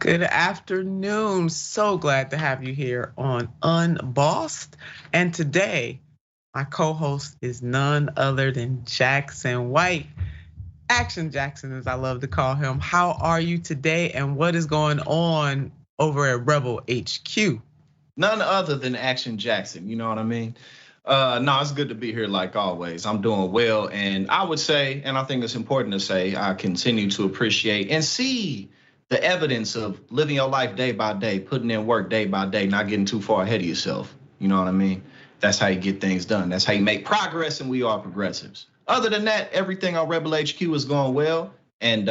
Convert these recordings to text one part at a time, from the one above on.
Good afternoon. So glad to have you here on Unbossed. And today, my co-host is none other than Jackson White. Action Jackson, as I love to call him. How are you today, and what is going on over at Rebel HQ? None other than Action Jackson, you know what I mean? No, it's good to be here like always. I'm doing well, and I would say, and I think it's important to say, I continue to appreciate and see the evidence of living your life day by day, putting in work day by day, not getting too far ahead of yourself. You know what I mean? That's how you get things done. That's how you make progress, and we are progressives. Other than that, everything on Rebel HQ is going well. And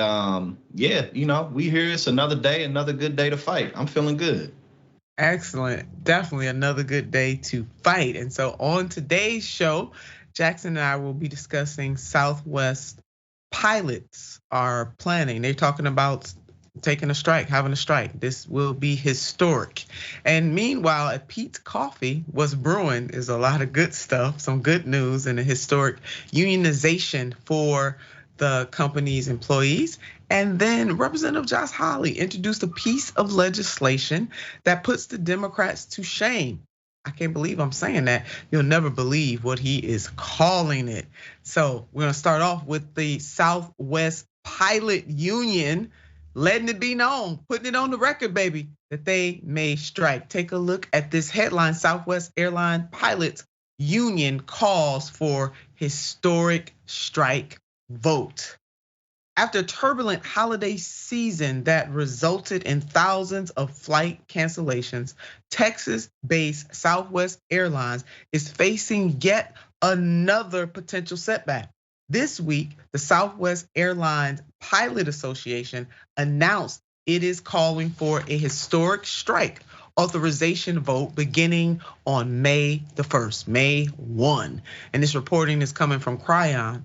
yeah, we here. It's another day, another good day to fight. I'm feeling good. Excellent. Definitely another good day to fight. And so on today's show, Jackson and I will be discussing Southwest pilots are planning. They're talking about taking a strike, having a strike. This will be historic. And meanwhile, at Peet's Coffee, what's brewing is a lot of good stuff, some good news, and a historic unionization for the company's employees. And then Representative Josh Hawley introduced a piece of legislation that puts the Democrats to shame. I can't believe I'm saying that. You'll never believe what he is calling it. So we're gonna start off with the Southwest Pilot Union letting it be known, putting it on the record, baby, that they may strike. Take a look at this headline. Southwest Airline Pilots Union calls for historic strike vote. After a turbulent holiday season that resulted in thousands of flight cancellations, Texas-based Southwest Airlines is facing yet another potential setback. This week, the Southwest Airlines Pilot Association announced it is calling for a historic strike authorization vote beginning on May the 1st, May 1. And this reporting is coming from Cryon.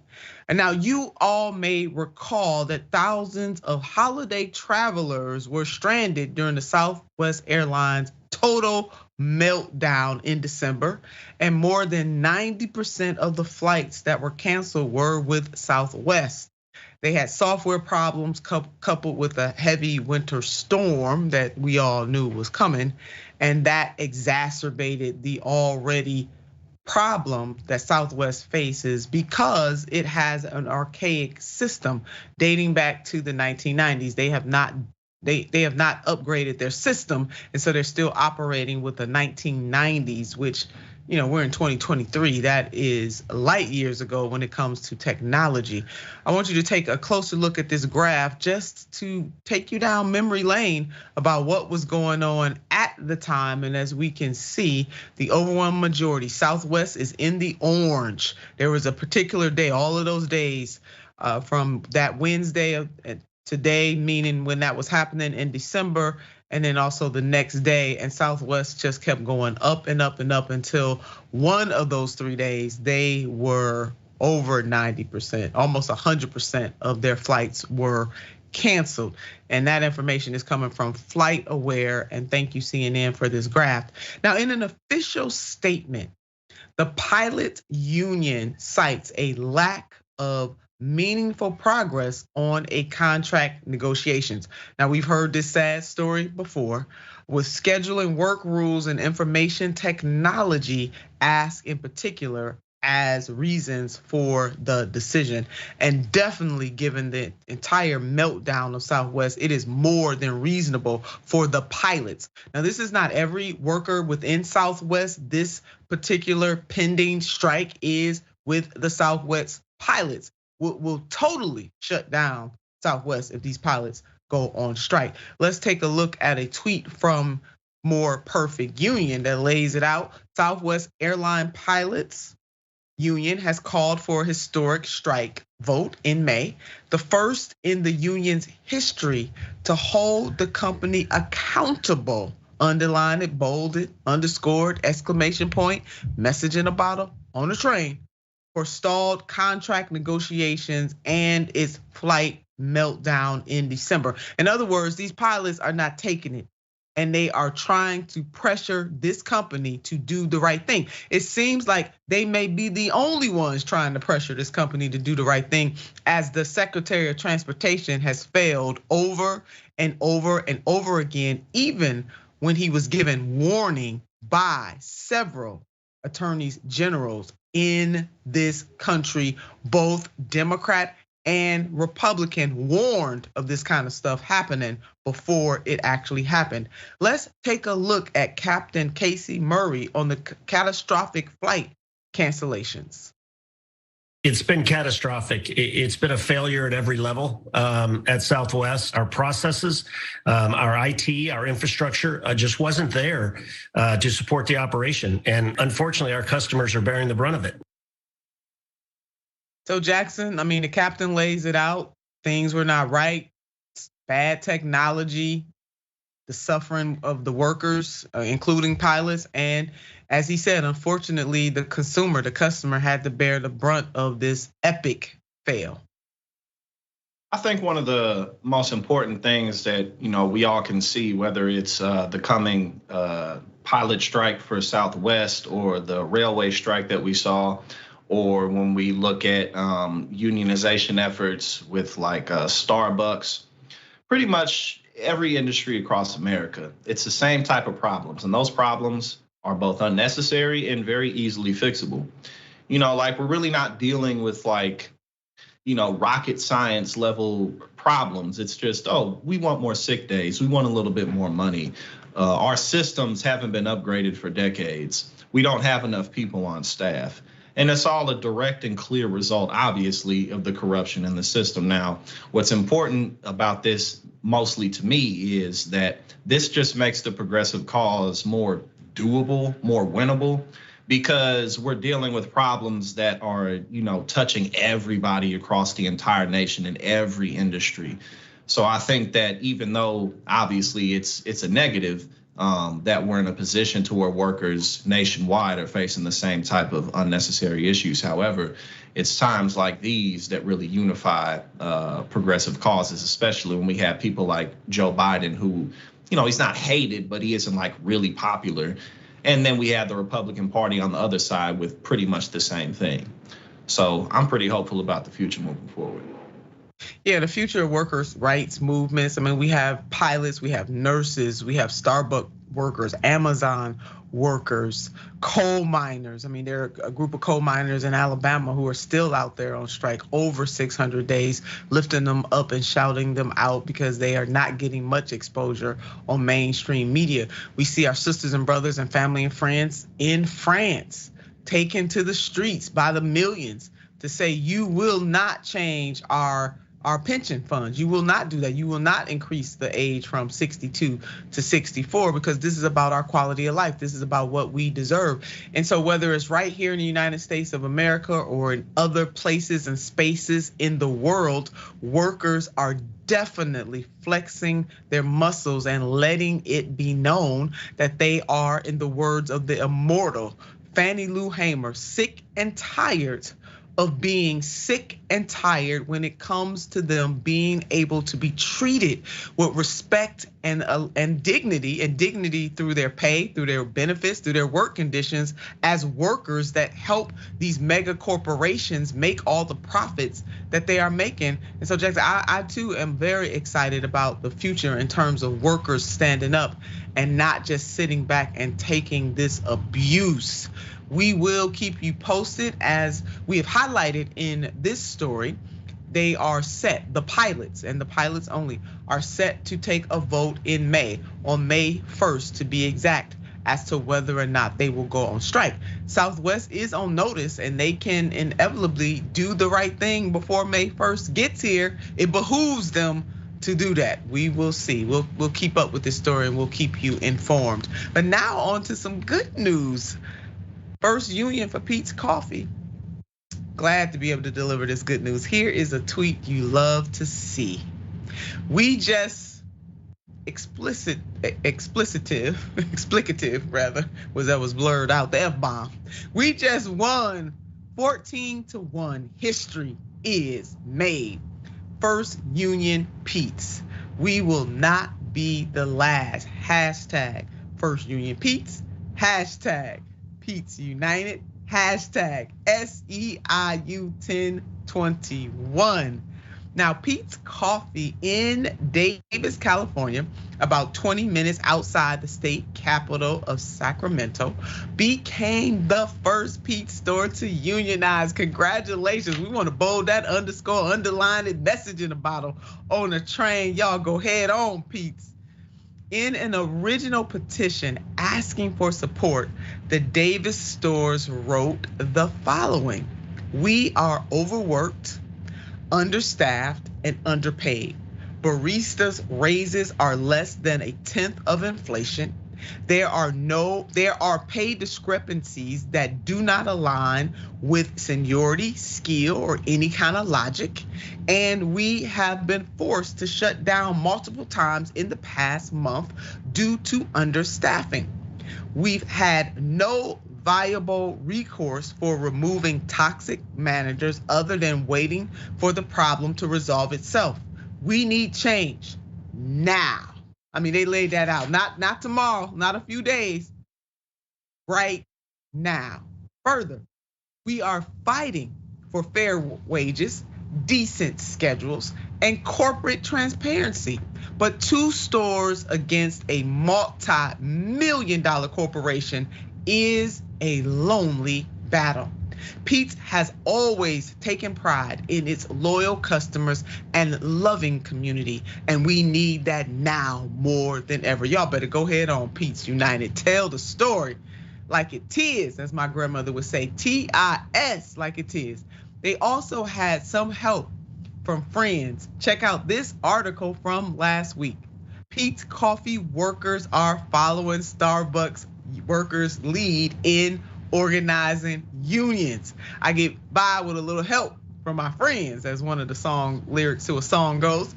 And now you all may recall that thousands of holiday travelers were stranded during the Southwest Airlines total meltdown in December, and more than 90% of the flights that were canceled were with Southwest. They had software problems coupled with a heavy winter storm that we all knew was coming, and that exacerbated the already problem that Southwest faces because it has an archaic system dating back to the 1990s. They have not upgraded their system, and so they're still operating with the 1990s, which we're in 2023. That is light years ago when it comes to technology. I want you to take a closer look at this graph just to take you down memory lane about what was going on at the time. And as we can see, the overwhelming majority, Southwest is in the orange. There was a particular day, all of those days from that Wednesday of today, meaning when that was happening in December, and then also the next day, and Southwest just kept going up and up and up until one of those 3 days, they were over 90%, almost 100% of their flights were canceled. And that information is coming from Flight Aware, and thank you CNN for this graph. Now, in an official statement, the pilot union cites a lack of meaningful progress on a contract negotiations. Now, we've heard this sad story before with scheduling, work rules, and information technology asked in particular as reasons for the decision. And definitely given the entire meltdown of Southwest, it is more than reasonable for the pilots. Now, this is not every worker within Southwest. This particular pending strike is with the Southwest pilots. Will totally shut down Southwest if these pilots go on strike. Let's take a look at a tweet from More Perfect Union that lays it out. Southwest Airline Pilots Union has called for a historic strike vote in May, the first in the union's history to hold the company accountable. Underline it, bold it, underscored, exclamation point, message in a bottle on a train, for stalled contract negotiations and its flight meltdown in December. In other words, these pilots are not taking it. and they are trying to pressure this company to do the right thing. It seems like they may be the only ones trying to pressure this company to do the right thing, as the Secretary of Transportation has failed over and over and over again, even when he was given warning by several attorneys generals in this country, both Democrat and Republican, warned of this kind of stuff happening before it actually happened. Let's take a look at Captain Casey Murray on the catastrophic flight cancellations. It's been catastrophic. It's been a failure at every level at Southwest. Our processes, our IT, our infrastructure just wasn't there to support the operation. And unfortunately, our customers are bearing the brunt of it. So Jackson, I mean, the captain lays it out. Things were not right. Bad technology, the suffering of the workers, including pilots. And as he said, unfortunately, the customer had to bear the brunt of this epic fail. I think one of the most important things that we all can see, whether it's the coming pilot strike for Southwest or the railway strike that we saw, or when we look at unionization efforts with like Starbucks, pretty much every industry across America, it's the same type of problems. And those problems are both unnecessary and very easily fixable. Like we're really not dealing with like, rocket science level problems. It's just, we want more sick days. We want a little bit more money. Our systems haven't been upgraded for decades. We don't have enough people on staff. And it's all a direct and clear result, obviously, of the corruption in the system. Now, what's important about this, mostly to me, is that this just makes the progressive cause more doable, more winnable, because we're dealing with problems that are, touching everybody across the entire nation in every industry. So I think that even though obviously it's a negative, that we're in a position to where workers nationwide are facing the same type of unnecessary issues. However, it's times like these that really unify progressive causes, especially when we have people like Joe Biden, who, he's not hated, but he isn't like really popular. And then we have the Republican Party on the other side with pretty much the same thing. So I'm pretty hopeful about the future moving forward. Yeah, the future of workers' rights movements. I mean, we have pilots, we have nurses, we have Starbucks workers, Amazon workers, coal miners. I mean, there are a group of coal miners in Alabama who are still out there on strike over 600 days, lifting them up and shouting them out because they are not getting much exposure on mainstream media. We see our sisters and brothers and family and friends in France taken to the streets by the millions to say, you will not change our pension funds. You will not do that. You will not increase the age from 62 to 64 because this is about our quality of life. This is about what we deserve. And so whether it's right here in the United States of America or in other places and spaces in the world, workers are definitely flexing their muscles and letting it be known that they are, in the words of the immortal Fannie Lou Hamer, sick and tired of being sick and tired when it comes to them being able to be treated with respect and dignity through their pay, through their benefits, through their work conditions as workers that help these mega corporations make all the profits that they are making. And so Jackson, I too am very excited about the future in terms of workers standing up and not just sitting back and taking this abuse. We will keep you posted as we have highlighted in this story. They are set, the pilots and the pilots only are set to take a vote in May, on May 1st to be exact, as to whether or not they will go on strike. Southwest is on notice and they can inevitably do the right thing before May 1st gets here. It behooves them to do that. We will see. We'll keep up with this story and we'll keep you informed. But now on to some good news. First union for Peet's Coffee. Glad to be able to deliver this good news. Here is a tweet you love to see. We just explicative rather, was blurred out, the F-bomb. We just won 14-1. History is made. First union Peet's. We will not be the last. Hashtag First Union Peets. Hashtag Peets United. Hashtag SEIU 1021. Now, Peet's Coffee in Davis, California, about 20 minutes outside the state capital of Sacramento, became the first Peet store to unionize. Congratulations. We want to bold that underscore, underline it, message in the bottle on a train. Y'all go head on, Peets. In an original petition asking for support, the Davis stores wrote the following: "We are overworked, understaffed, and underpaid. Baristas' raises are less than a tenth of inflation. There are pay discrepancies that do not align with seniority, skill, or any kind of logic. And we have been forced to shut down multiple times in the past month due to understaffing. We've had no viable recourse for removing toxic managers other than waiting for the problem to resolve itself. We need change now." I mean, they laid that out. Not tomorrow, not a few days, right now. Further, we are fighting for fair wages, decent schedules, and corporate transparency. But 2 stores against a multi-million-dollar corporation is a lonely battle. Peet's has always taken pride in its loyal customers and loving community, and we need that now more than ever. Y'all better go ahead on, Peet's United. Tell the story like it is, as my grandmother would say, TIS, like it is. They also had some help from friends. Check out this article from last week. Peet's Coffee workers are following Starbucks workers' lead in organizing unions. I get by with a little help from my friends, as one of the song lyrics to a song goes.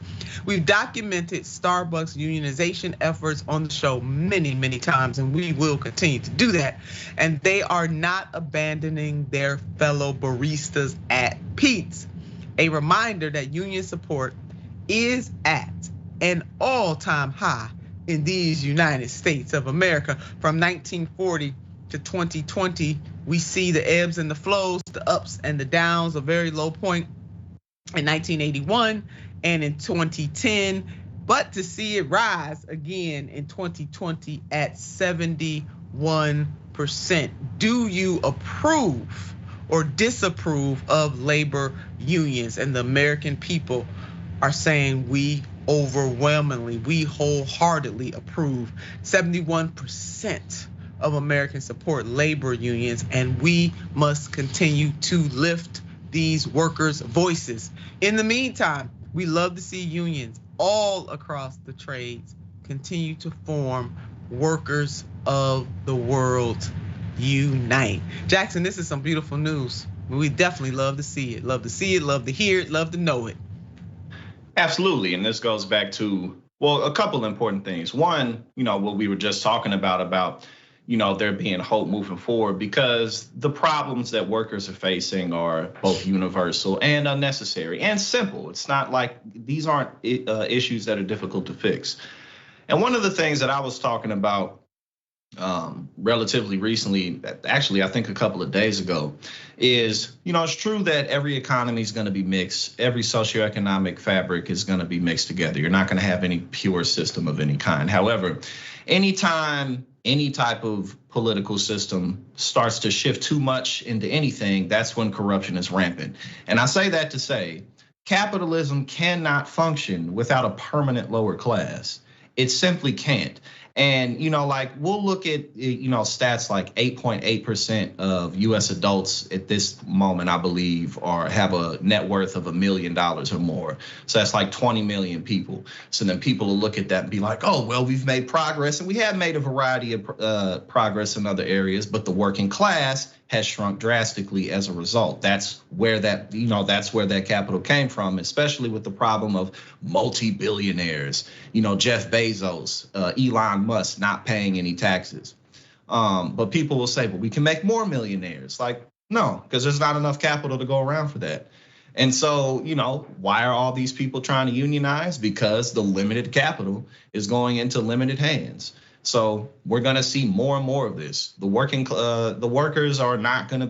We've documented Starbucks unionization efforts on the show many, many times, and we will continue to do that. And they are not abandoning their fellow baristas at Peet's. A reminder that union support is at an all-time high in these United States of America. From 1940 to 2020, we see the ebbs and the flows, the ups and the downs, a very low point in 1981 and in 2010, but to see it rise again in 2020 at 71%. Do you approve or disapprove of labor unions? And the American people are saying we wholeheartedly approve. 71% of Americans support labor unions, and we must continue to lift these workers' voices. In the meantime, we love to see unions all across the trades continue to form. Workers of the world unite. Jackson, this is some beautiful news. We definitely love to see it. Love to see it, love to hear it, love to know it. Absolutely, and this goes back to, well, a couple important things. One, what we were just talking about, there being hope moving forward, because the problems that workers are facing are both universal and unnecessary and simple. It's not like these aren't issues that are difficult to fix. And one of the things that I was talking about relatively recently, actually, I think a couple of days ago, is, it's true that every economy is going to be mixed. Every socioeconomic fabric is going to be mixed together. You're not going to have any pure system of any kind. However, anytime any type of political system starts to shift too much into anything, that's when corruption is rampant. And I say that to say, capitalism cannot function without a permanent lower class. It simply can't. And we'll look at stats like 8.8% of US adults at this moment, I believe, have a net worth of $1 million or more. So that's like 20 million people. So then people will look at that and be like, oh, well, we've made progress, and we have made a variety of progress in other areas, but the working class has shrunk drastically as a result. That's where that capital came from, especially with the problem of multi-billionaires, Jeff Bezos, Elon Musk not paying any taxes. But people will say, but we can make more millionaires. Like, no, because there's not enough capital to go around for that. And so, why are all these people trying to unionize? Because the limited capital is going into limited hands. So we're gonna see more and more of this. The workers are not gonna,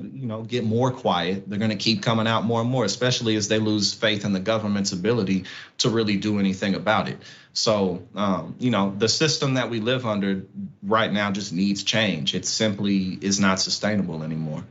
get more quiet. They're gonna keep coming out more and more, especially as they lose faith in the government's ability to really do anything about it. So, the system that we live under right now just needs change. It simply is not sustainable anymore.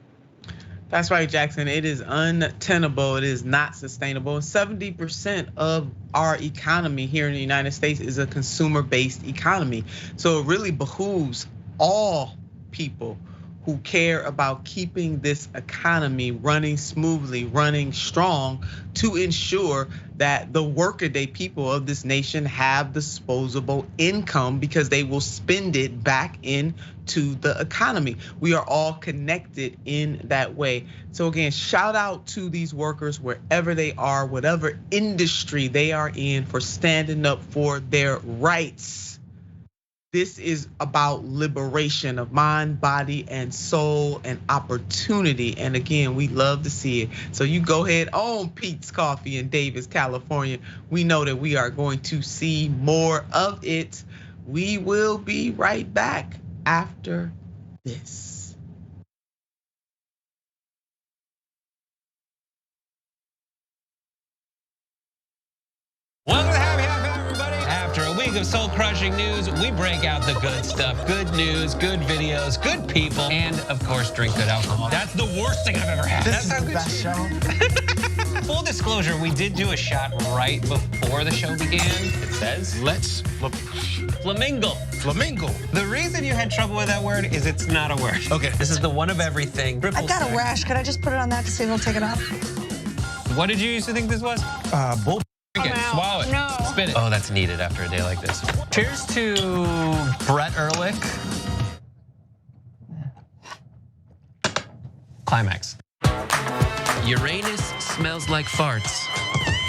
That's right, Jackson. It is untenable. It is not sustainable. 70% of our economy here in the United States is a consumer-based economy. So it really behooves all people who care about keeping this economy running smoothly, running strong, to ensure that the workaday people of this nation have disposable income, because they will spend it back into the economy. We are all connected in that way. So again, shout out to these workers wherever they are, whatever industry they are in, for standing up for their rights. This is about liberation of mind, body, and soul, and opportunity. And again, we love to see it. So you go ahead on Peet's Coffee in Davis, California. We know that we are going to see more of it. We will be right back after this. Welcome to Happy Hour, everybody. After a week of soul-crushing news, we break out the good stuff. Good news, good videos, good people, and of course, drink good alcohol. That's the worst thing I've ever had. This is the best show. Full disclosure, we did do a shot right before the show began. It says, Let's flamingo. flamingo. The reason you had trouble with that word is it's not a word. Okay. This is the one of everything. I got a rash. Could I just put it on that to see if it'll take it off? What did you used to think this was? Bull. Drink it, swallow it, No. spit it. Oh, that's needed after a day like this. Cheers to Brett Ehrlich. Climax. Uranus smells like farts.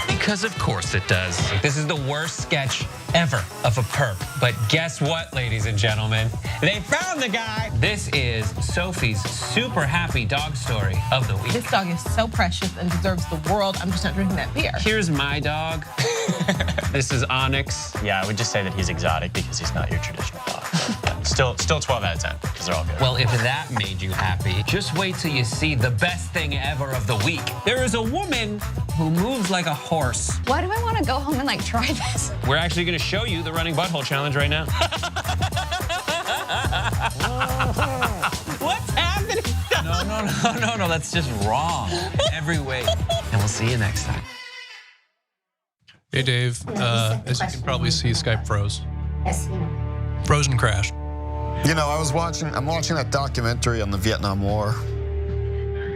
Because of course it does. This is the worst sketch ever of a perp. But guess what, ladies and gentlemen? They found the guy. This is Sophie's super happy dog story of the week. This dog is so precious and deserves the world. I'm just not drinking that beer. Here's my dog. This is Onyx. Yeah, I would just say that he's exotic because he's not your traditional dog. Still 12 out of 10 because they're all good. Well, if that made you happy, just wait till you see the best thing ever of the week. There is a woman who moves like a horse. Why do I want to go home and like try this? We're actually going to show you the running butthole challenge right now. What's happening? No, that's just wrong. Every way. And we'll see you next time. Hey Dave, as you can probably see, Skype froze. Froze and crashed. You know, I'm watching that documentary on the Vietnam War,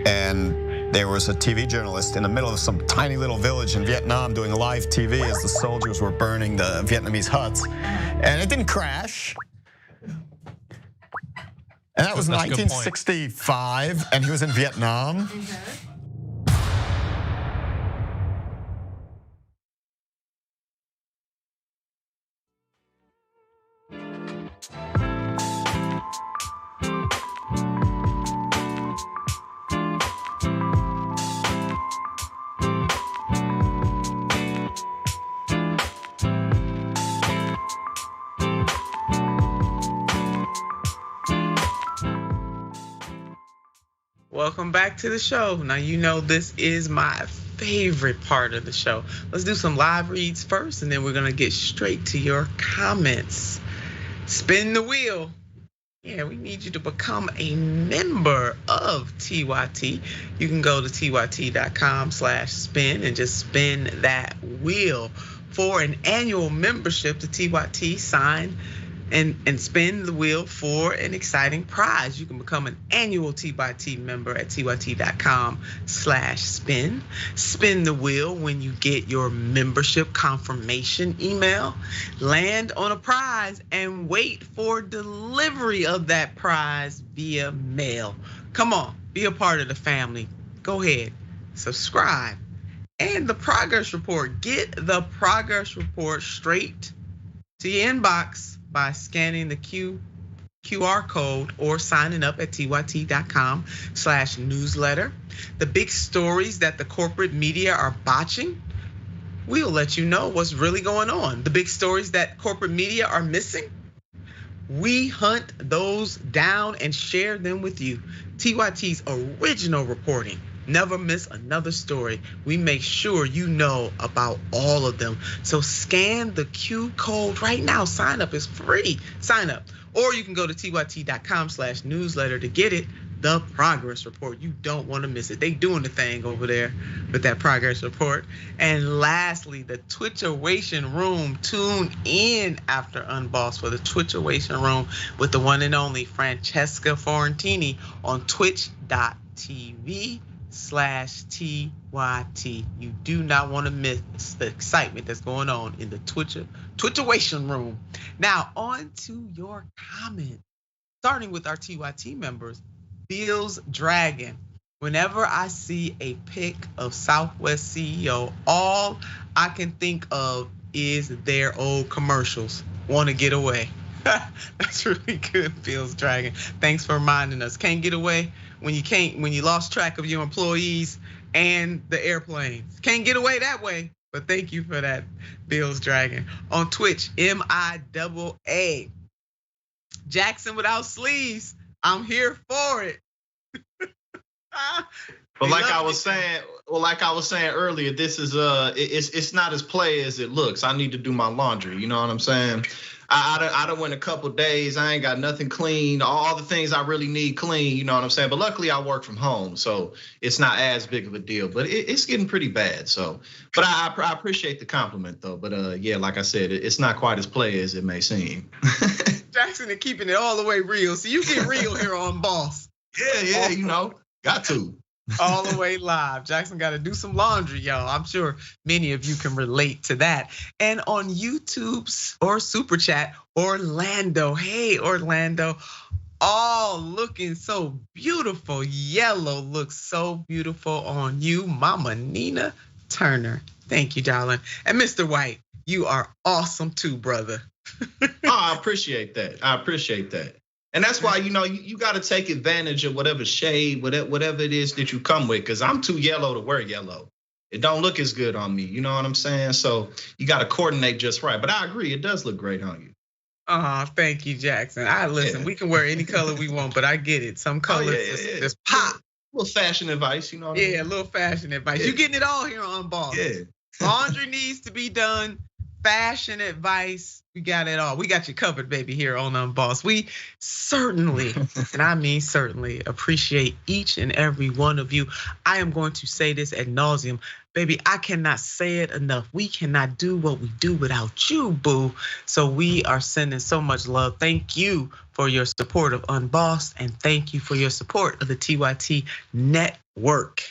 and there was a TV journalist in the middle of some tiny little village in Vietnam doing live TV as the soldiers were burning the Vietnamese huts, and it didn't crash. And that was 1965, and he was in Vietnam. Welcome back to the show. Now, you know this is my favorite part of the show. Let's do some live reads first, and then we're gonna get straight to your comments. Spin the wheel. Yeah, we need you to become a member of TYT. You can go to tyt.com/spin and just spin that wheel. For an annual membership to TYT, sign and spin the wheel for an exciting prize. You can become an annual TYT member at tyt.com/spin. Spin the wheel when you get your membership confirmation email. Land on a prize and wait for delivery of that prize via mail. Come on, be a part of the family. Go ahead, subscribe. And the progress report. Get the progress report straight to your inbox by scanning the QR code or signing up at tyt.com/newsletter. The big stories that the corporate media are botching, we'll let you know what's really going on. The big stories that corporate media are missing, we hunt those down and share them with you. TYT's original reporting. Never miss another story. We make sure you know about all of them. So scan the Q code right now. Sign up is free. Sign up. Or you can go to tyt.com/newsletter to get it. The progress report. You don't want to miss it. They doing the thing over there with that progress report. And lastly, the Twitcheration Room. Tune in after Unbossed for the Twitcheration Room with the one and only Francesca Forentini on twitch.tv/TYT. You do not want to miss the excitement that's going on in the Twitcheration Room. Now, on to your comments. Starting with our TYT members, Bill's Dragon. Whenever I see a pic of Southwest CEO, all I can think of is their old commercials. Want to get away. That's really good, Bill's Dragon. Thanks for reminding us. Can't get away when you lost track of your employees and the airplanes. Can't get away that way. But thank you for that, Bill's Dragon. On Twitch, MIAA. Jackson without sleeves. I'm here for it. But like I was saying earlier, this is it's not as play as it looks. I need to do my laundry. You know what I'm saying? I done went a couple days. I ain't got nothing clean. All the things I really need clean. You know what I'm saying? But luckily I work from home, so it's not as big of a deal. But it's getting pretty bad. So, but I appreciate the compliment though. But yeah, like I said, it's not quite as play as it may seem. Jackson is keeping it all the way real. So you get real here on Boss. Yeah, you know, got to. All the way live. Jackson got to do some laundry, y'all. I'm sure many of you can relate to that. And on YouTube or Super Chat, Orlando. Hey, Orlando. All looking so beautiful. Yellow looks so beautiful on you, Mama Nina Turner. Thank you, darling. And Mr. White, you are awesome too, brother. I appreciate that. And that's why, you know, you got to take advantage of whatever shade, whatever it is that you come with, because I'm too yellow to wear yellow. It don't look as good on me, you know what I'm saying? So you got to coordinate just right. But I agree, it does look great on you. Thank you, Jackson. Listen, we can wear any color we want, but I get it. Some colors just pop. A little fashion advice, you know what I mean? Yeah, a little fashion advice. Yeah. You're getting it all here on Boss. Yeah. Laundry needs to be done. Fashion advice, we got it all. We got you covered, baby, here on Unbossed. We certainly, and I mean certainly, appreciate each and every one of you. I am going to say this ad nauseum. Baby, I cannot say it enough. We cannot do what we do without you, boo. So we are sending so much love. Thank you for your support of Unbossed, and thank you for your support of the TYT network.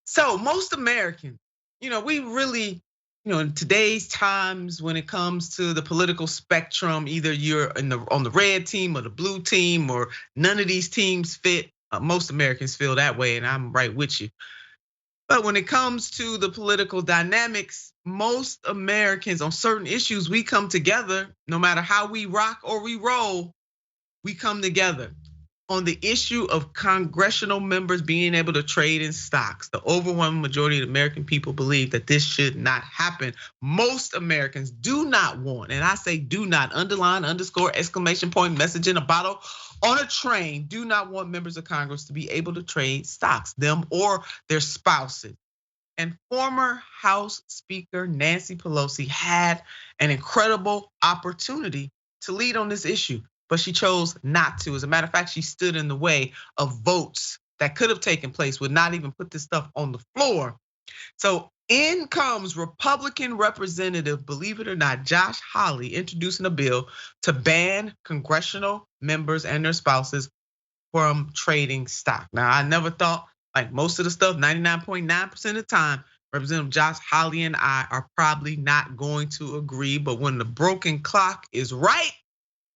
So most Americans, you know, we really, you know, in today's times, when it comes to the political spectrum, either you're on the red team or the blue team, or none of these teams fit. Most Americans feel that way, and I'm right with you. But when it comes to the political dynamics, most Americans on certain issues, we come together. No matter how we rock or we roll, we come together. On the issue of congressional members being able to trade in stocks, the overwhelming majority of the American people believe that this should not happen. Most Americans do not want, and I say do not, underline, underscore, exclamation point, message in a bottle, on a train, do not want members of Congress to be able to trade stocks, them or their spouses. And former House Speaker Nancy Pelosi had an incredible opportunity to lead on this issue, but she chose not to. As a matter of fact, she stood in the way of votes that could have taken place, would not even put this stuff on the floor. So in comes Republican Representative, believe it or not, Josh Hawley, introducing a bill to ban congressional members and their spouses from trading stock. Now, I never thought, like most of the stuff, 99.9% of the time, Representative Josh Hawley and I are probably not going to agree, but when the broken clock is right,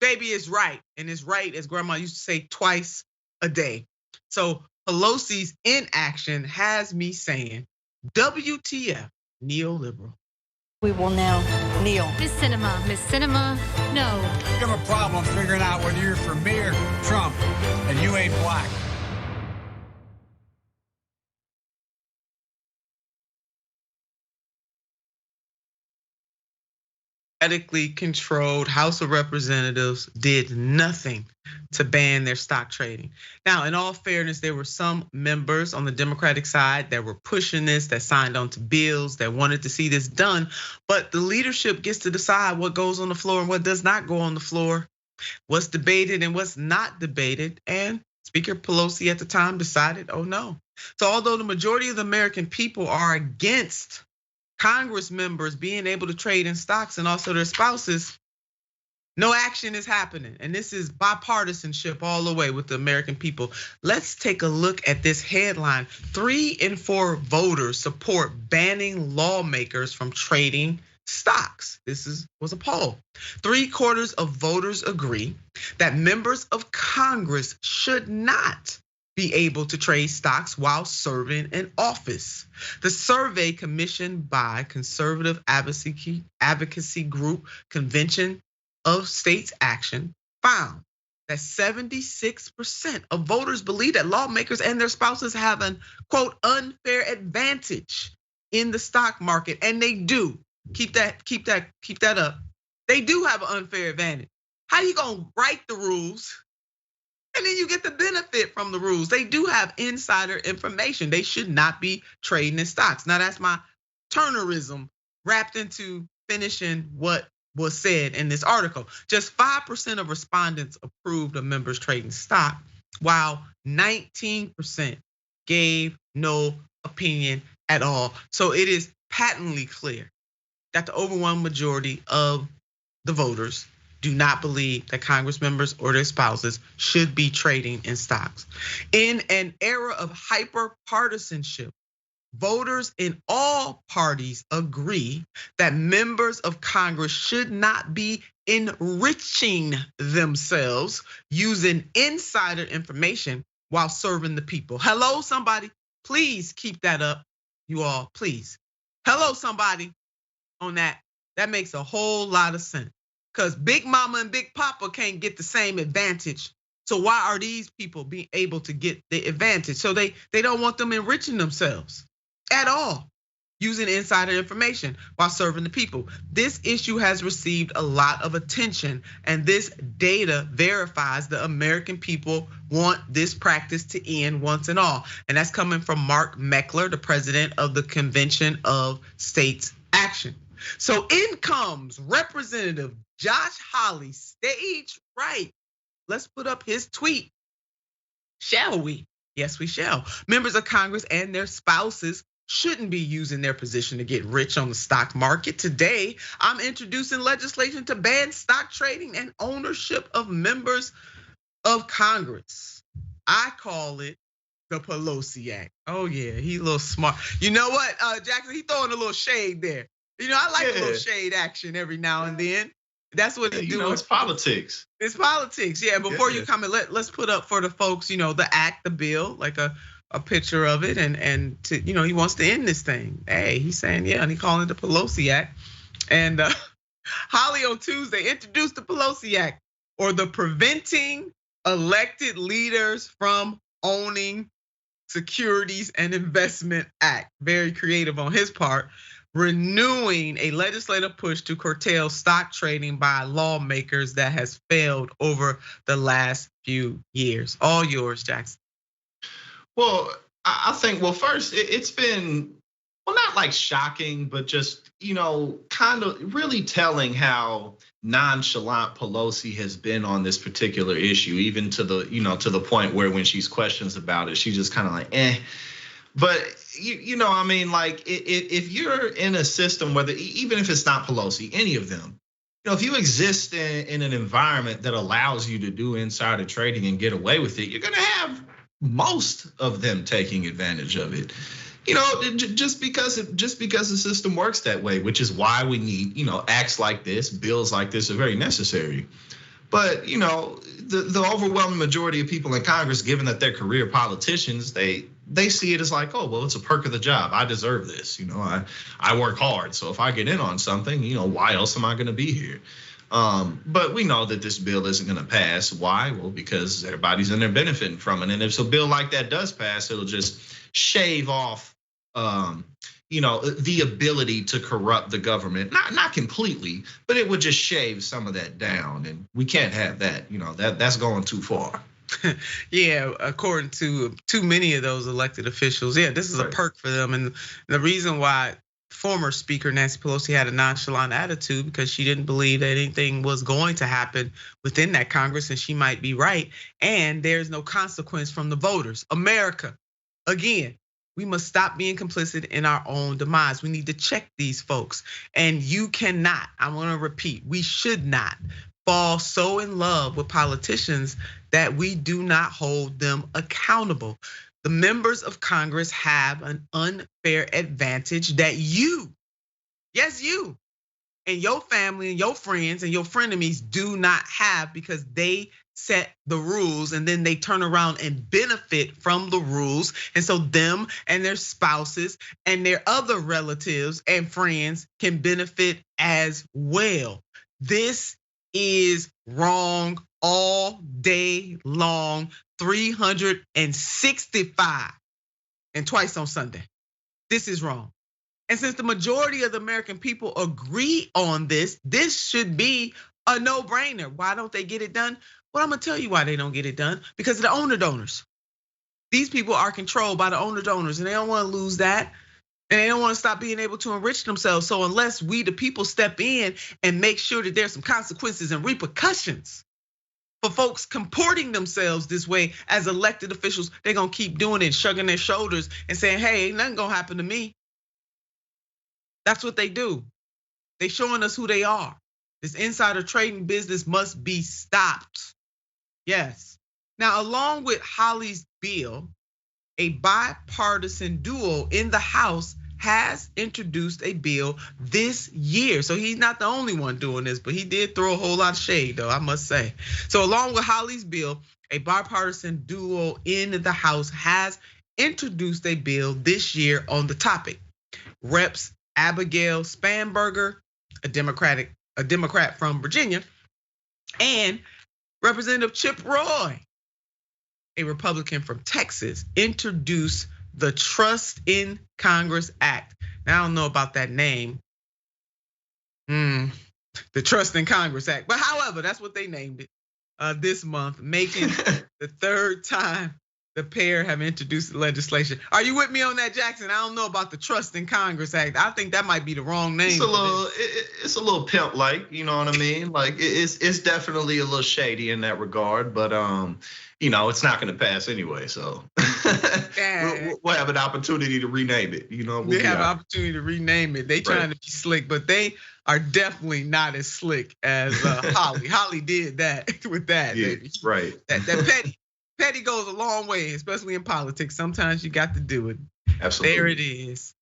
baby, it's right. And it's right, as grandma used to say, twice a day. So Pelosi's inaction has me saying, WTF, neoliberal. We will now kneel. Miss Cinema, no. You have a problem figuring out whether you're for me or Trump, and you ain't black. Democratically controlled House of Representatives did nothing to ban their stock trading. Now, in all fairness, there were some members on the Democratic side that were pushing this, that signed on to bills, that wanted to see this done. But the leadership gets to decide what goes on the floor and what does not go on the floor, what's debated and what's not debated. And Speaker Pelosi at the time decided, oh no. So although the majority of the American people are against Congress members being able to trade in stocks and also their spouses, no action is happening. And this is bipartisanship all the way with the American people. Let's take a look at this headline. 3 in 4 voters support banning lawmakers from trading stocks. This was a poll. 3/4 of voters agree that members of Congress should not be able to trade stocks while serving in office. The survey commissioned by conservative advocacy group Convention of States Action found that 76% of voters believe that lawmakers and their spouses have an quote unfair advantage in the stock market, and they do. Keep that up. They do have an unfair advantage. How you gonna write the rules and then you get the benefit from the rules? They do have insider information. They should not be trading in stocks. Now that's my Turnerism wrapped into finishing what was said in this article. Just 5% of respondents approved of members trading stock, while 19% gave no opinion at all. So it is patently clear that the overwhelming majority of the voters do not believe that Congress members or their spouses should be trading in stocks. In an era of hyper-partisanship, voters in all parties agree that members of Congress should not be enriching themselves using insider information while serving the people. Hello, somebody, please keep that up, you all, please. Hello, somebody on that. That makes a whole lot of sense. Because Big Mama and Big Papa can't get the same advantage. So why are these people being able to get the advantage? So they don't want them enriching themselves at all, using insider information while serving the people. This issue has received a lot of attention, and this data verifies the American people want this practice to end once and all. And that's coming from Mark Meckler, the president of the Convention of States Action. So in comes Representative Josh Hawley, stage right. Let's put up his tweet. Shall we? Yes, we shall. Members of Congress and their spouses shouldn't be using their position to get rich on the stock market. Today, I'm introducing legislation to ban stock trading and ownership of members of Congress. I call it the Pelosi Act. Oh yeah, he's a little smart. You know what, Jackson, he throwing a little shade there. You know, I like a little shade action every now and then. That's what he do. You know, it's politics. It's politics, yeah. Before you comment, let's put up for the folks, you know, the act, the bill, like a picture of it, and to, you know, he wants to end this thing. Hey, he's saying, yeah, and he calling it the Pelosi Act. And Hawley on Tuesday introduced the Pelosi Act, or the Preventing Elected Leaders from Owning Securities and Investment Act. Very creative on his part, renewing a legislative push to curtail stock trading by lawmakers that has failed over the last few years. All yours, Jackson. Well, I think, well, first, it's been, well, not like shocking, but just, you know, kind of really telling how nonchalant Pelosi has been on this particular issue, even to the, you know, to the point where when she's questions about it, she's just kind of like, eh. But you know, I mean, like if you're in a system, whether even if it's not Pelosi, any of them, you know, if you exist in an environment that allows you to do insider trading and get away with it, you're gonna have most of them taking advantage of it. You know, just because the system works that way, which is why we need, you know, acts like this, bills like this are very necessary. But you know, the overwhelming majority of people in Congress, given that they're career politicians, they they see it as like, oh, well, it's a perk of the job. I deserve this. I work hard. So if I get in on something, why else am I going to be here? But we know that this bill isn't going to pass. Why? Well, because everybody's in there benefiting from it. And if a bill like that does pass, it'll just shave off, the ability to corrupt the government. Not completely, but it would just shave some of that down. And we can't have that. That's going too far. Yeah, according to too many of those elected officials, this is a perk for them. And the reason why former Speaker Nancy Pelosi had a nonchalant attitude, because she didn't believe that anything was going to happen within that Congress, and she might be right. And there's no consequence from the voters. America, again, we must stop being complicit in our own demise. We need to check these folks. And you cannot, I want to repeat, we should not fall so in love with politicians that we do not hold them accountable. The members of Congress have an unfair advantage that you, yes, you, and your family and your friends and your frenemies do not have, because they set the rules and then they turn around and benefit from the rules. And so them and their spouses and their other relatives and friends can benefit as well. This is wrong all day long, 365 and twice on Sunday. This is wrong. And since the majority of the American people agree on this, this should be a no-brainer. Why don't they get it done? Well, I'm gonna tell you why they don't get it done. Because of the owner donors. These people are controlled by the owner donors, and they don't wanna lose that. And they don't wanna stop being able to enrich themselves. So unless we, the people, step in and make sure that there's some consequences and repercussions for folks comporting themselves this way as elected officials, they're gonna keep doing it, shrugging their shoulders and saying, hey, ain't nothing gonna happen to me. That's what they do. They showing us who they are. This insider trading business must be stopped. Yes. Now, along with Hawley's bill, a bipartisan duo in the House has introduced a bill this year. So he's not the only one doing this, but he did throw a whole lot of shade, though, I must say. So along with Hawley's bill, a bipartisan duo in the House has introduced a bill this year on the topic. Reps Abigail Spanberger, a Democrat from Virginia, and Representative Chip Roy, a Republican from Texas, introduced the Trust in Congress Act. Now, I don't know about that name, the Trust in Congress Act, but however, that's what they named it this month, making the third time the pair have introduced the legislation. Are you with me on that, Jackson? I don't know about the Trust in Congress Act. I think that might be the wrong name. It's a little pimp-like, you know what I mean? Like it's definitely a little shady in that regard, but it's not going to pass anyway. So we'll have an opportunity to rename it. They have an opportunity to rename it. They trying to be slick, but they are definitely not as slick as Hawley. Hawley did that with that. Yeah, baby. Right. That petty goes a long way, especially in politics. Sometimes you got to do it. Absolutely. There it is.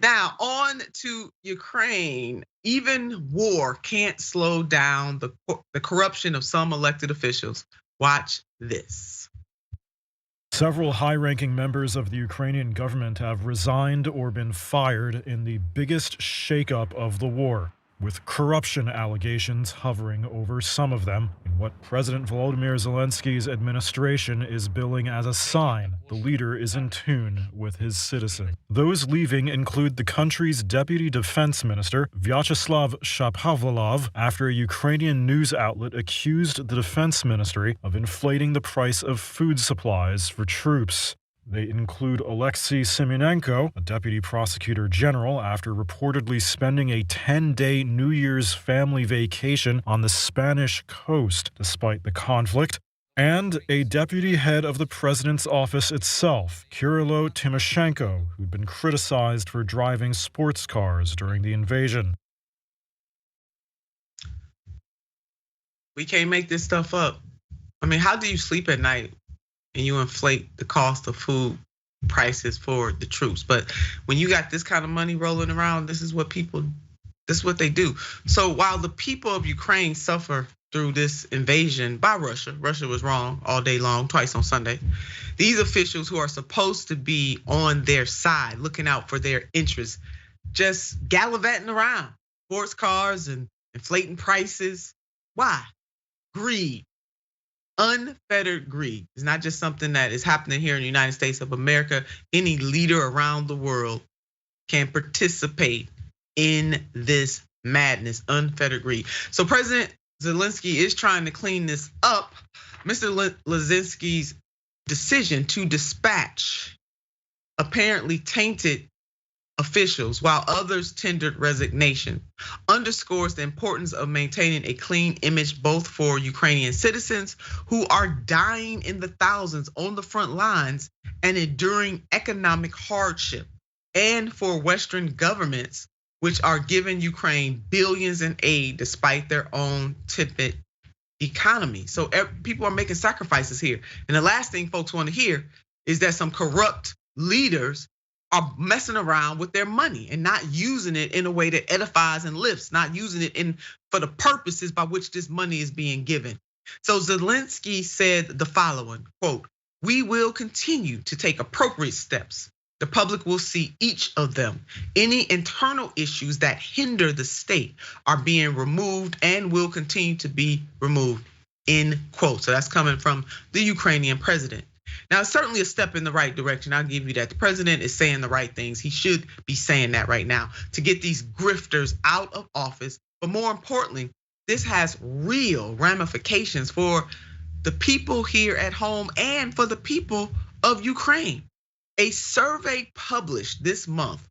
Now, on to Ukraine. Even war can't slow down the corruption of some elected officials. Watch this. Several high-ranking members of the Ukrainian government have resigned or been fired in the biggest shakeup of the war, with corruption allegations hovering over some of them in what President Volodymyr Zelensky's administration is billing as a sign the leader is in tune with his citizens. Those leaving include the country's deputy defense minister, Vyacheslav Shapovalov, after a Ukrainian news outlet accused the defense ministry of inflating the price of food supplies for troops. They include Alexei Simonenko, a deputy prosecutor general, after reportedly spending a 10-day New Year's family vacation on the Spanish coast despite the conflict, and a deputy head of the president's office itself, Kirilo Tymoshenko, who'd been criticized for driving sports cars during the invasion. We can't make this stuff up. I mean, how do you sleep at night and you inflate the cost of food prices for the troops? But when you got this kind of money rolling around, this is what they do. So while the people of Ukraine suffer through this invasion by Russia was wrong all day long, twice on Sunday, These officials who are supposed to be on their side, looking out for their interests, just gallivanting around, sports cars and inflating prices. Why? Greed. Unfettered greed. It's not just something that is happening here in the United States of America. Any leader around the world can participate in this madness, unfettered greed. So President Zelensky is trying to clean this up. Mr. Zelensky's decision to dispatch apparently tainted officials while others tendered resignation underscores the importance of maintaining a clean image both for Ukrainian citizens who are dying in the thousands on the front lines and enduring economic hardship, and for Western governments which are giving Ukraine billions in aid despite their own tepid economy. So people are making sacrifices here. And the last thing folks want to hear is that some corrupt leaders are messing around with their money and not using it in a way that edifies and lifts, not using it for the purposes by which this money is being given. So Zelensky said the following, quote, "We will continue to take appropriate steps. The public will see each of them. Any internal issues that hinder the state are being removed and will continue to be removed," end quote. So that's coming from the Ukrainian president. Now, it's certainly a step in the right direction. I'll give you that. The president is saying the right things. He should be saying that right now to get these grifters out of office. But more importantly, this has real ramifications for the people here at home and for the people of Ukraine. A survey published this month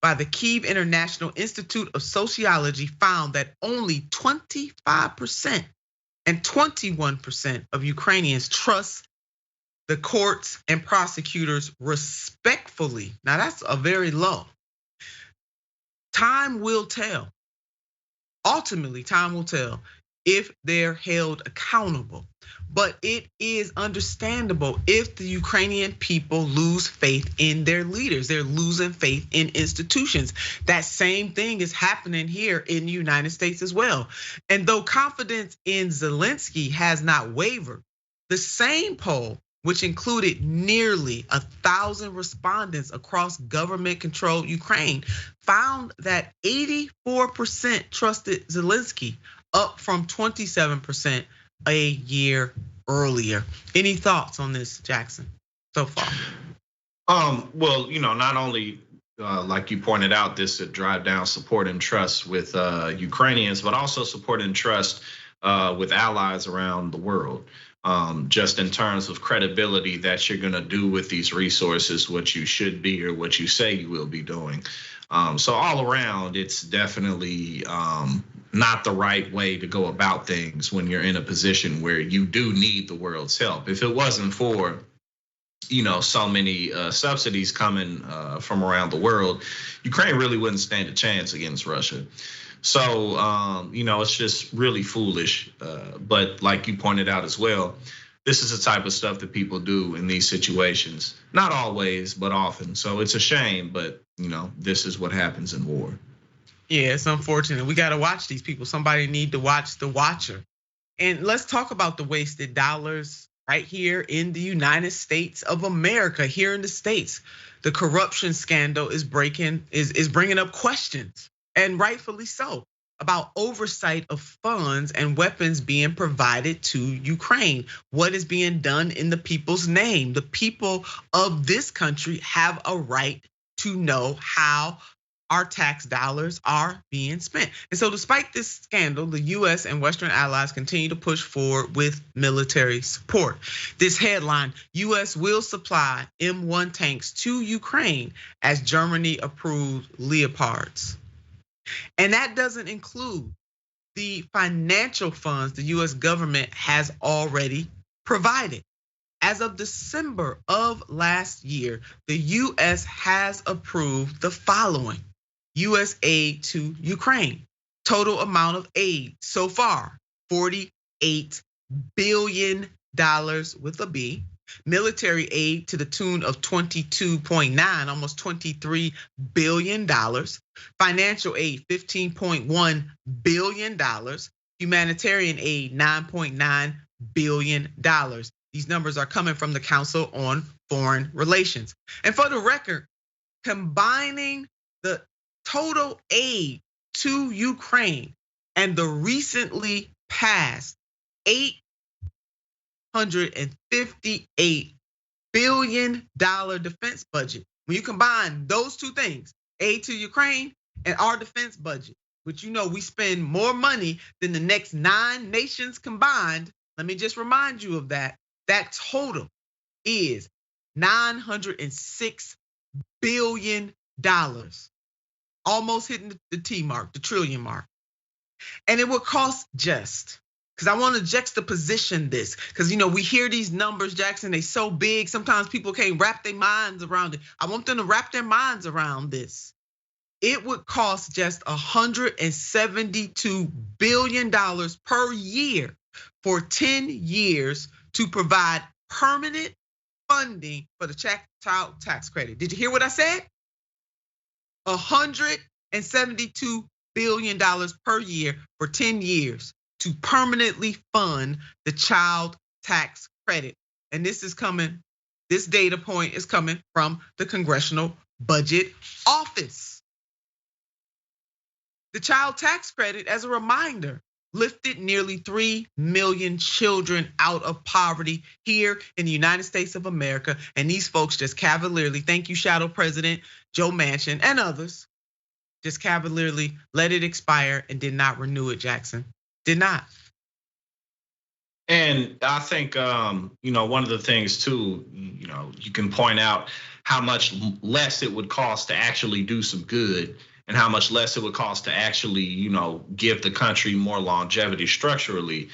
by the Kyiv International Institute of Sociology found that only 25% and 21% of Ukrainians trust the courts and prosecutors respectfully. Now that's a very low. Time will tell. Ultimately, time will tell if they're held accountable. But it is understandable if the Ukrainian people lose faith in their leaders. They're losing faith in institutions. That same thing is happening here in the United States as well. And though confidence in Zelensky has not wavered, the same poll, which included nearly 1,000 respondents across government-controlled Ukraine, found that 84% trusted Zelensky, up from 27% a year earlier. Any thoughts on this, Jackson, so far? Well, not only like you pointed out, this to drive down support and trust with Ukrainians, but also support and trust with allies around the world. Just in terms of credibility that you're gonna do with these resources, what you should be or what you say you will be doing. So all around, it's definitely not the right way to go about things when you're in a position where you do need the world's help. If it wasn't for so many subsidies coming from around the world, Ukraine really wouldn't stand a chance against Russia. So, it's just really foolish. But like you pointed out as well, this is the type of stuff that people do in these situations. Not always, but often. So it's a shame, but this is what happens in war. Yeah, it's unfortunate. We got to watch these people. Somebody need to watch the watcher. And let's talk about the wasted dollars right here in the United States of America, here in the States. The corruption scandal is bringing up questions, and rightfully so, about oversight of funds and weapons being provided to Ukraine. What is being done in the people's name? The people of this country have a right to know how our tax dollars are being spent. And so despite this scandal, the US and Western allies continue to push forward with military support. This headline, US will supply M1 tanks to Ukraine as Germany approves Leopards. And that doesn't include the financial funds the US government has already provided. As of December of last year, the US has approved the following: US aid to Ukraine. Total amount of aid so far, $48 billion with a B. Military aid to the tune of 22.9, almost $23 billion. Financial aid, $15.1 billion. Humanitarian aid, $9.9 billion. These numbers are coming from the Council on Foreign Relations. And for the record, combining the total aid to Ukraine and the recently passed $858 billion defense budget. When you combine those two things, aid to Ukraine and our defense budget, which we spend more money than the next 9 nations combined. Let me just remind you of that. That total is $906 billion, almost hitting the T mark, the trillion mark. And it will cost just, because I want to juxtaposition this, because we hear these numbers, Jackson, they so big, sometimes people can't wrap their minds around it. I want them to wrap their minds around this. It would cost just $172 billion per year for 10 years to provide permanent funding for the child tax credit. Did you hear what I said? $172 billion per year for 10 years to permanently fund the child tax credit. And this data point is coming from the Congressional Budget Office. The child tax credit, as a reminder, lifted nearly 3 million children out of poverty here in the United States of America. And these folks just cavalierly, thank you, Shadow President Joe Manchin and others, just cavalierly let it expire and did not renew it, Jackson. Did not. And I think, one of the things too, you can point out how much less it would cost to actually do some good and how much less it would cost to actually, give the country more longevity structurally.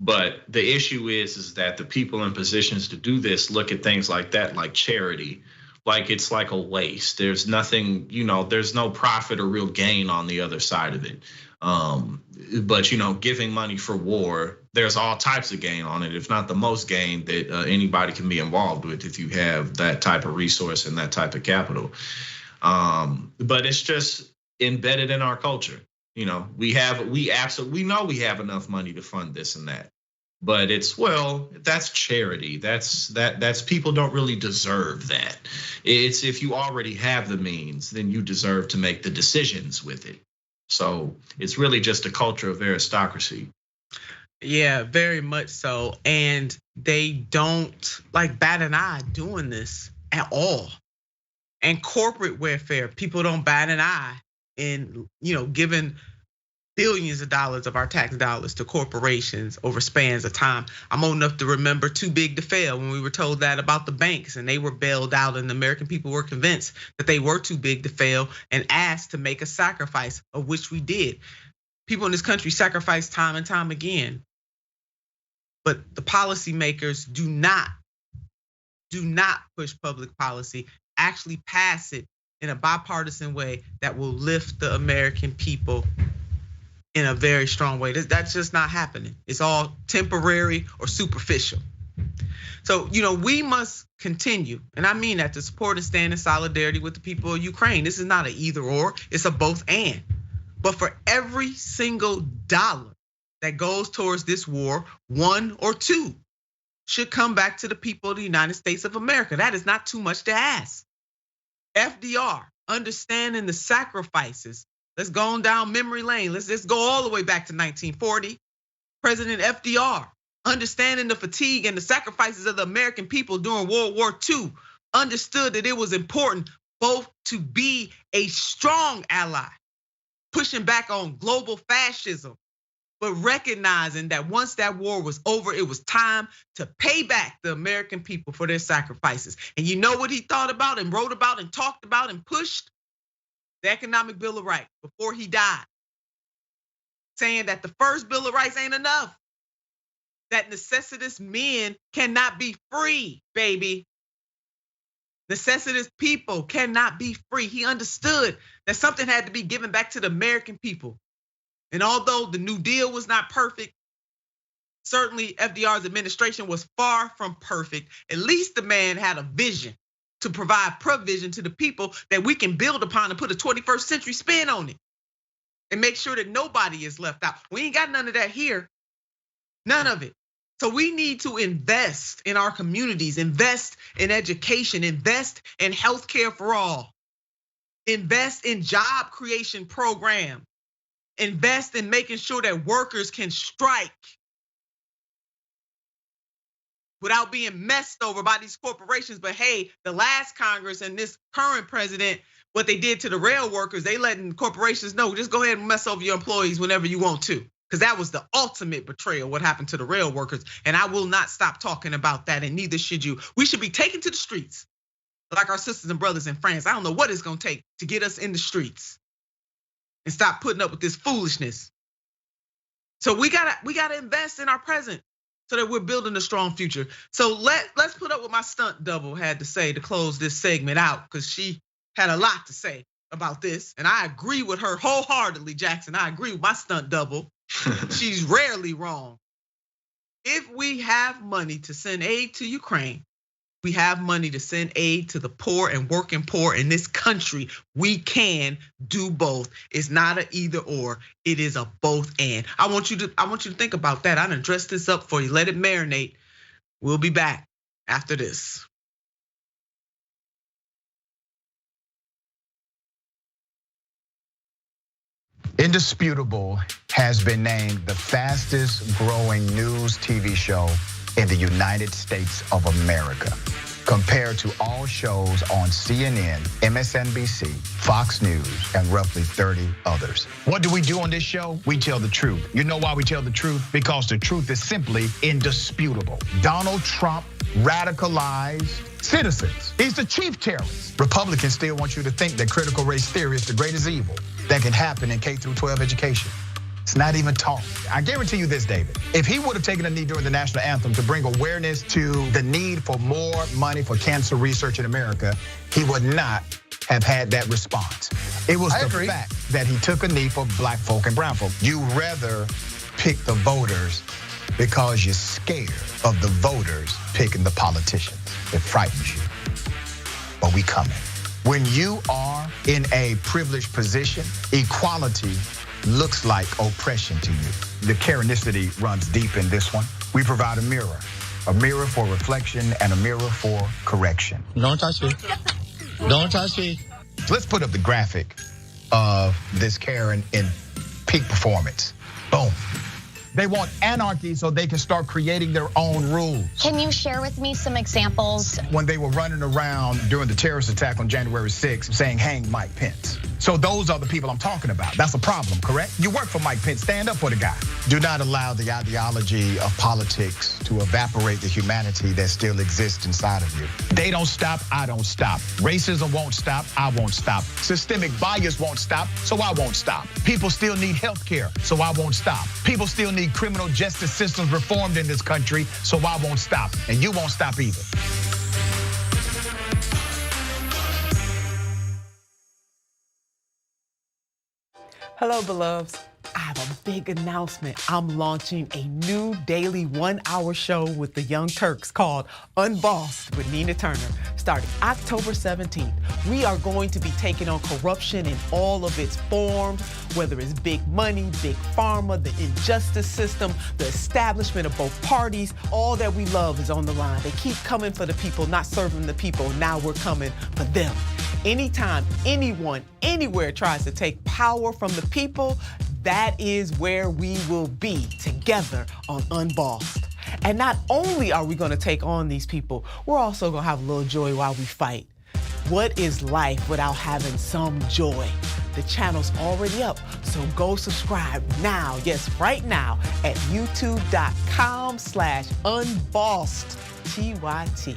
But the issue is that the people in positions to do this look at things like that, like charity, like it's like a waste. There's nothing, there's no profit or real gain on the other side of it. But giving money for war, there's all types of gain on it, if not the most gain that anybody can be involved with if you have that type of resource and that type of capital. But it's just embedded in our culture. We know we have enough money to fund this and that. But that's charity. That's people don't really deserve that. It's if you already have the means, then you deserve to make the decisions with it. So it's really just a culture of aristocracy. Yeah, very much so. And they don't bat an eye doing this at all. And corporate welfare, people don't bat an eye in, giving billions of dollars of our tax dollars to corporations over spans of time. I'm old enough to remember Too Big to Fail when we were told that about the banks and they were bailed out and the American people were convinced that they were too big to fail and asked to make a sacrifice, of which we did. People in this country sacrifice time and time again. But the policymakers do not push public policy, actually pass it in a bipartisan way that will lift the American people in a very strong way. That's just not happening. It's all temporary or superficial. So, we must continue, and I mean that, to support and stand in solidarity with the people of Ukraine. This is not an either or, it's a both and. But for every single dollar that goes towards this war, 1 or 2 should come back to the people of the United States of America. That is not too much to ask. FDR, understanding the sacrifices. Let's go on down memory lane. Let's just go all the way back to 1940. President FDR, understanding the fatigue and the sacrifices of the American people during World War II, understood that it was important both to be a strong ally, pushing back on global fascism, but recognizing that once that war was over, it was time to pay back the American people for their sacrifices. And you know what he thought about and wrote about and talked about and pushed? The Economic Bill of Rights before he died, saying that the first Bill of Rights ain't enough, that necessitous men cannot be free, baby. Necessitous people cannot be free. He understood that something had to be given back to the American people. And although the New Deal was not perfect, certainly FDR's administration was far from perfect. At least the man had a vision to provide provision to the people that we can build upon and put a 21st century spin on it and make sure that nobody is left out. We ain't got none of that here. None of it. So we need to invest in our communities, invest in education, invest in healthcare for all, invest in job creation program, invest in making sure that workers can strike without being messed over by these corporations. But hey, the last Congress and this current president, what they did to the rail workers, they letting corporations know, just go ahead and mess over your employees whenever you want to. Because that was the ultimate betrayal, what happened to the rail workers. And I will not stop talking about that, and neither should you. We should be taken to the streets like our sisters and brothers in France. I don't know what it's gonna take to get us in the streets and stop putting up with this foolishness. So we gotta invest in our present so that we're building a strong future. So let's put up what my stunt double had to say to close this segment out, because she had a lot to say about this. And I agree with her wholeheartedly, Jackson. I agree with my stunt double. She's rarely wrong. If we have money to send aid to Ukraine, we have money to send aid to the poor and working poor in this country. We can do both. It's not an either or, it is a both and. I want you to think about that. I done dressed this up for you. Let it marinate. We'll be back after this. Indisputable has been named the fastest growing news TV show in the United States of America, compared to all shows on CNN, MSNBC, Fox News, and roughly 30 others. What do we do on this show? We tell the truth. You know why we tell the truth? Because the truth is simply indisputable. Donald Trump radicalized citizens. He's the chief terrorist. Republicans still want you to think that critical race theory is the greatest evil that can happen in K-12 education. It's not even taught. I guarantee you this, David. If he would have taken a knee during the national anthem to bring awareness to the need for more money for cancer research in America, he would not have had that response. It was the fact that he took a knee for black folk and brown folk. You rather pick the voters because you're scared of the voters picking the politicians. It frightens you. But we coming. When you are in a privileged position, equality looks like oppression to you. The Karenicity runs deep in this one. We provide a mirror for reflection and a mirror for correction. Don't touch me. Don't touch me. Let's put up the graphic of this Karen in peak performance. Boom. They want anarchy so they can start creating their own rules. Can you share with me some examples? When they were running around during the terrorist attack on January 6th saying, hang Mike Pence. So those are the people I'm talking about. That's a problem, correct? You work for Mike Pence, stand up for the guy. Do not allow the ideology of politics to evaporate the humanity that still exists inside of you. They don't stop, I don't stop. Racism won't stop, I won't stop. Systemic bias won't stop, so I won't stop. People still need health care, so I won't stop. People still need criminal justice systems reformed in this country, so I won't stop. And you won't stop either. Hello, beloveds. I have a big announcement. I'm launching a new daily 1-hour show with the Young Turks called Unbossed with Nina Turner, starting October 17th. We are going to be taking on corruption in all of its forms, whether it's big money, big pharma, the injustice system, the establishment of both parties. All that we love is on the line. They keep coming for the people, not serving the people. Now we're coming for them. Anytime anyone, anywhere tries to take power from the people, that is where we will be together on Unbossed. And not only are we going to take on these people, we're also going to have a little joy while we fight. What is life without having some joy? The channel's already up, so go subscribe now, yes, right now, at youtube.com/unbossed, TYT.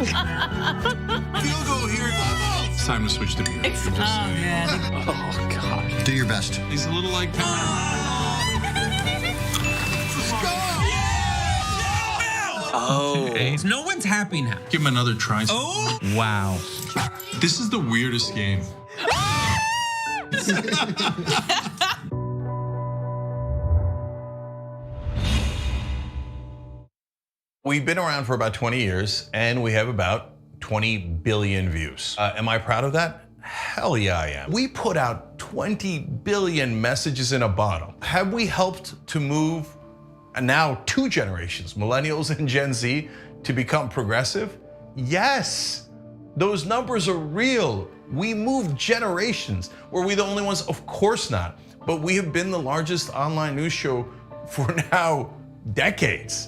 Field goal here. It's time to switch to beer. Oh, man. Oh, God. Do your best. He's a little like... Let's go! Oh. No one's happy now. Give him another try. Oh! Wow. This is the weirdest game. We've been around for about 20 years and we have about 20 billion views. Am I proud of that? Hell yeah, I am. We put out 20 billion messages in a bottle. Have we helped to move now 2 generations, millennials and Gen Z, to become progressive? Yes, those numbers are real. We moved generations. Were we the only ones? Of course not. But we have been the largest online news show for now decades.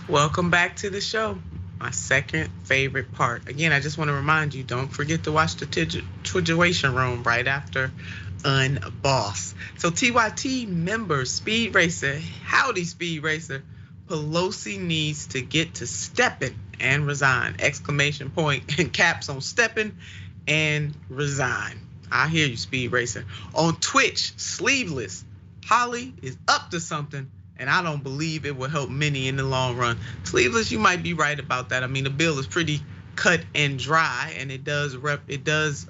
Welcome back to the show. My second favorite part. Again, I just want to remind you, don't forget to watch the Tribulation Room right after Unboss. So TYT members, Speed Racer, howdy Speed Racer, Pelosi needs to get to stepping and resign. Exclamation point and caps on stepping and resign. I hear you, Speed Racer. On Twitch, Sleeveless, Hawley is up to something, and I don't believe it will help many in the long run. Sleeveless, you might be right about that. I mean, the bill is pretty cut and dry, and it does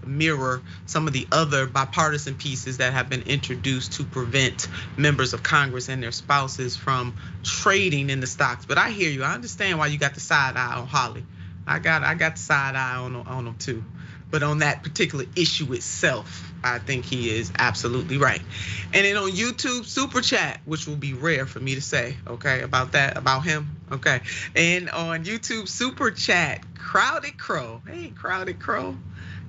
mirror some of the other bipartisan pieces that have been introduced to prevent members of Congress and their spouses from trading in the stocks. But I hear you. I understand why you got the side eye on Hawley. I got the side eye on him too. But on that particular issue itself, I think he is absolutely right. And then on YouTube Super Chat, which will be rare for me to say, okay, about him, okay. And on YouTube Super Chat, Crowded Crow, hey, Crowded Crow,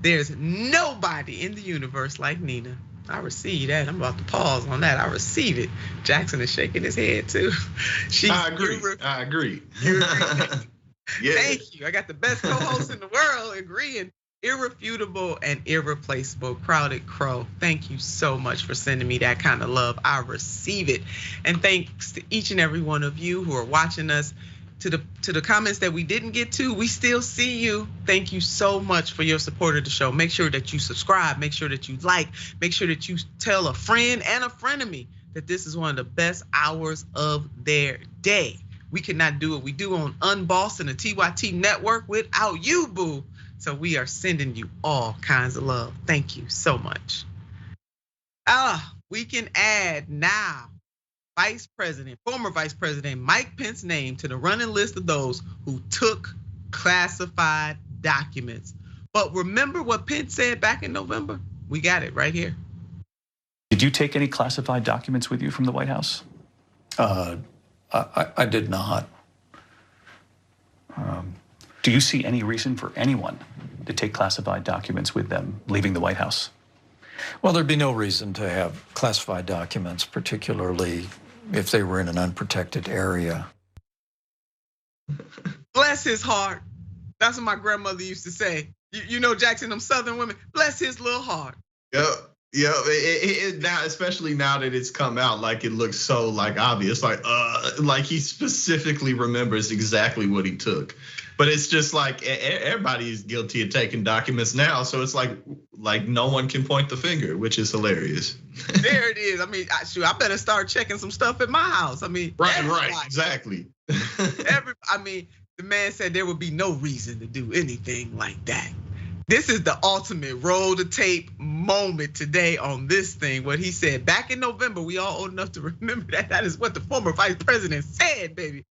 there's nobody in the universe like Nina. I receive that. I'm about to pause on that. I receive it. Jackson is shaking his head too. I agree. You agree? Yeah. Thank you. I got the best co-host in the world agreeing. Irrefutable and irreplaceable, Crowded Crow. Thank you so much for sending me that kind of love. I receive it. And thanks to each and every one of you who are watching us. To the comments that we didn't get to, we still see you. Thank you so much for your support of the show. Make sure that you subscribe, make sure that you like, make sure that you tell a friend and a frenemy that this is one of the best hours of their day. We could not do what we do on Unboss and the TYT network without you, boo. So we are sending you all kinds of love. Thank you so much. We can add now former Vice President Mike Pence's name to the running list of those who took classified documents. But remember what Pence said back in November? We got it right here. Did you take any classified documents with you from the White House? I did not. Do you see any reason for anyone to take classified documents with them leaving the White House? Well, there'd be no reason to have classified documents, particularly if they were in an unprotected area. Bless his heart. That's what my grandmother used to say. You know, Jackson, them Southern women, bless his little heart. Yep. Now, especially now that it's come out, like it looks so like obvious, like he specifically remembers exactly what he took. But it's just like everybody is guilty of taking documents now, so it's like no one can point the finger, which is hilarious. There it is. I mean, I better start checking some stuff at my house. I mean, right, exactly. I mean, the man said there would be no reason to do anything like that. This is the ultimate roll the tape moment today on this thing. What he said back in November, we all old enough to remember that. That is what the former vice president said, baby.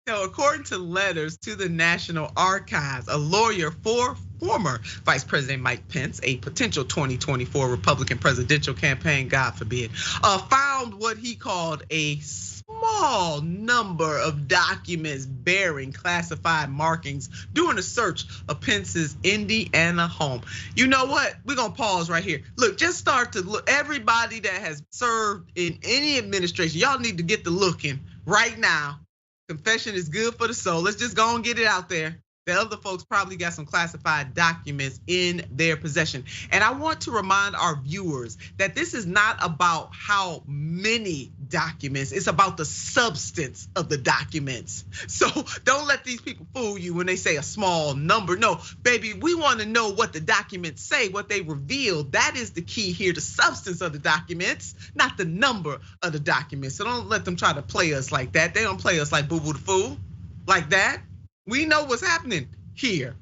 Now, according to letters to the National Archives, a lawyer for former Vice President Mike Pence, a potential 2024 Republican presidential campaign, God forbid, found what he called a small number of documents bearing classified markings during a search of Pence's Indiana home. You know what? We're gonna pause right here. Look, just start to look. Everybody that has served in any administration, y'all need to get to looking right now. Confession is good for the soul. Let's just go and get it out there. The other folks probably got some classified documents in their possession. And I want to remind our viewers that this is not about how many documents, it's about the substance of the documents. So don't let these people fool you when they say a small number. No, baby, we want to know what the documents say, what they reveal. That is the key here, the substance of the documents, not the number of the documents. So don't let them try to play us like that. They don't play us like Boo Boo the Fool, like that. We know what's happening here.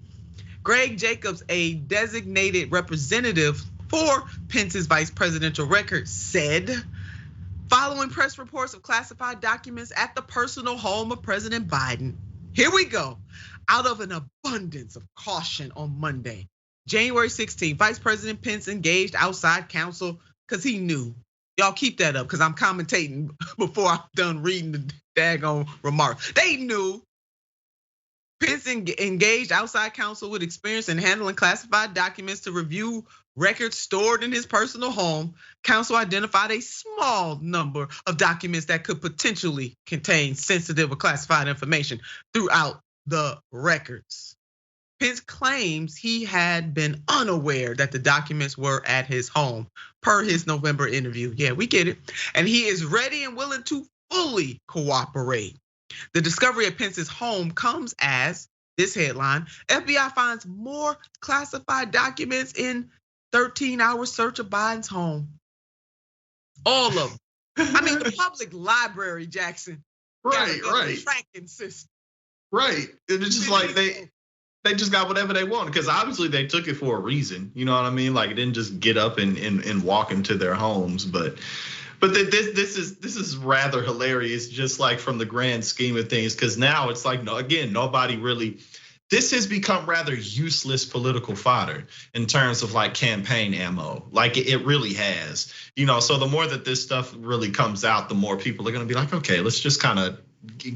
Greg Jacobs, a designated representative for Pence's vice presidential record, said, following press reports of classified documents at the personal home of President Biden, here we go. Out of an abundance of caution on Monday, January 16th, Vice President Pence engaged outside counsel because he knew. Y'all keep that up because I'm commentating before I'm done reading the daggone remarks. They knew. Pence engaged outside counsel with experience in handling classified documents to review records stored in his personal home. Counsel identified a small number of documents that could potentially contain sensitive or classified information throughout the records. Pence claims he had been unaware that the documents were at his home, per his November interview. Yeah, we get it. And he is ready and willing to fully cooperate. The discovery of Pence's home comes as, this headline, FBI finds more classified documents in 13-hour search of Biden's home. All of them. I mean, the public library, Jackson. Right. Tracking system. Right. It's just like they just got whatever they want because obviously they took it for a reason. You know what I mean? Like it didn't just get up and walk into their homes, But this is rather hilarious, just like from the grand scheme of things, because now it's like, nobody really. This has become rather useless political fodder in terms of like campaign ammo. Like it really has, So the more that this stuff really comes out, the more people are going to be like, okay, let's just kind of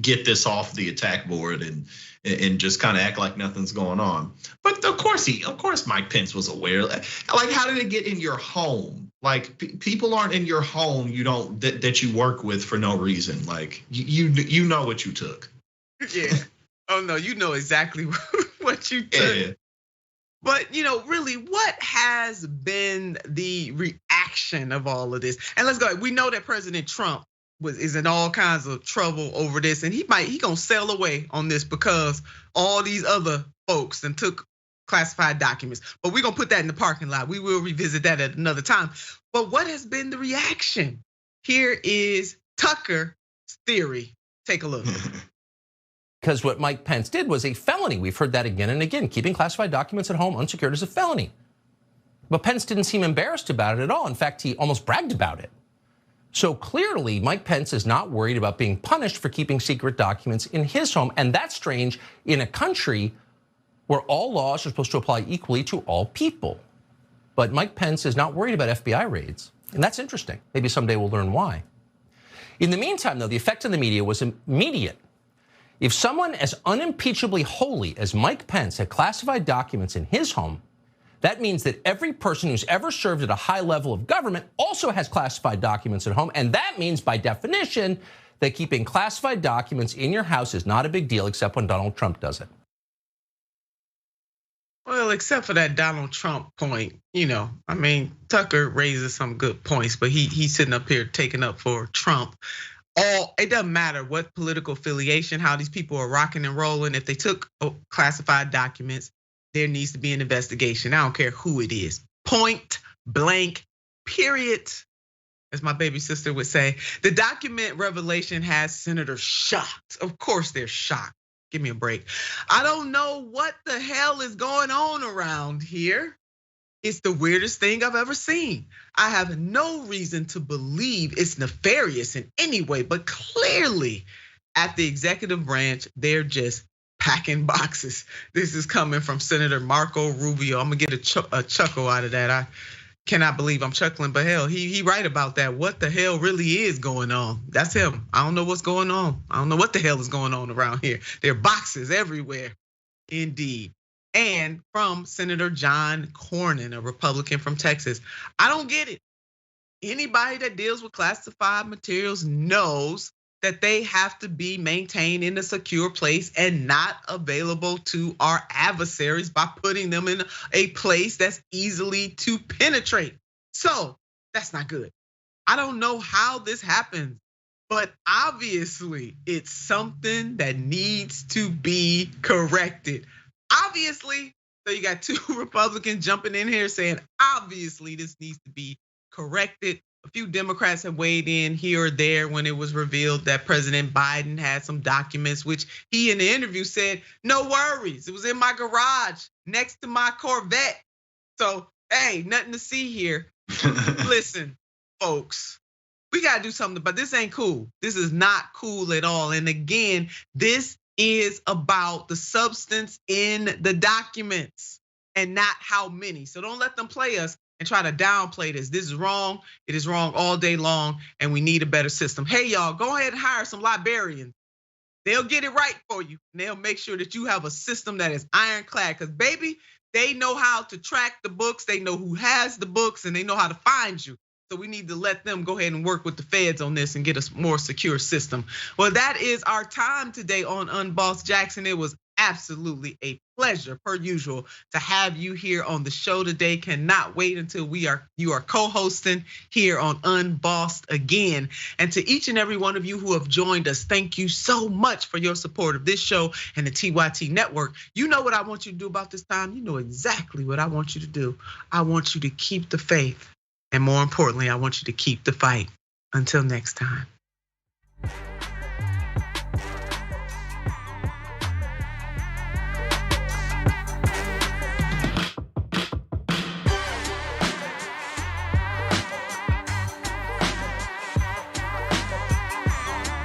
get this off the attack board and just kind of act like nothing's going on. But of course, Mike Pence was aware. Like, how did it get in your home? Like people aren't in your home. That you work with for no reason. Like you know what you took. Yeah. Oh no, you know exactly what you took. Yeah. But really, what has been the reaction of all of this? And let's go. We know that President Trump is in all kinds of trouble over this, and he gonna sail away on this because all these other folks and took classified documents. But we're gonna put that in the parking lot. We will revisit that at another time. But what has been the reaction? Here is Tucker's theory. Take a look. Because what Mike Pence did was a felony. We've heard that again and again. Keeping classified documents at home unsecured is a felony. But Pence didn't seem embarrassed about it at all. In fact, he almost bragged about it. So clearly, Mike Pence is not worried about being punished for keeping secret documents in his home. And that's strange in a country where all laws are supposed to apply equally to all people. But Mike Pence is not worried about FBI raids. And that's interesting. Maybe someday we'll learn why. In the meantime, though, the effect on the media was immediate. If someone as unimpeachably holy as Mike Pence had classified documents in his home, that means that every person who's ever served at a high level of government also has classified documents at home. And that means, by definition, that keeping classified documents in your house is not a big deal, except when Donald Trump does it. Well, except for that Donald Trump point, I mean, Tucker raises some good points, but he's sitting up here taking up for Trump. It doesn't matter what political affiliation, how these people are rocking and rolling. If they took classified documents, there needs to be an investigation. I don't care who it is. Point blank, period. As my baby sister would say, the document revelation has senators shocked. Of course they're shocked. Give me a break. I don't know what the hell is going on around here. It's the weirdest thing I've ever seen. I have no reason to believe it's nefarious in any way, but clearly at the executive branch, they're just packing boxes. This is coming from Senator Marco Rubio. I'm gonna get a chuckle out of that. I cannot believe I'm chuckling, but hell, he right about that. What the hell really is going on? That's him. I don't know what's going on. I don't know what the hell is going on around here. There are boxes everywhere, indeed. And from Senator John Cornyn, a Republican from Texas. I don't get it. Anybody that deals with classified materials knows that they have to be maintained in a secure place and not available to our adversaries by putting them in a place that's easily to penetrate. So that's not good. I don't know how this happens, but obviously it's something that needs to be corrected. Obviously, so you got two Republicans jumping in here saying, obviously this needs to be corrected. A few Democrats have weighed in here or there when it was revealed that President Biden had some documents, which he in the interview said, no worries, it was in my garage next to my Corvette. So, hey, nothing to see here. Listen, folks, we gotta do something, but this ain't cool. This is not cool at all. And again, this is about the substance in the documents and not how many. So don't let them play us and try to downplay this. This is wrong. It is wrong all day long, and we need a better system. Hey, y'all, go ahead and hire some librarians. They'll get it right for you, and they'll make sure that you have a system that is ironclad. Because, baby, they know how to track the books, they know who has the books, and they know how to find you. So we need to let them go ahead and work with the feds on this and get a more secure system. Well, that is our time today on Unbossed Jackson. It was absolutely a pleasure, per usual, to have you here on the show today. Cannot wait until you are co-hosting here on Unbossed again. And to each and every one of you who have joined us, thank you so much for your support of this show and the TYT network. You know what I want you to do about this time. You know exactly what I want you to do. I want you to keep the faith. And more importantly, I want you to keep the fight. Until next time.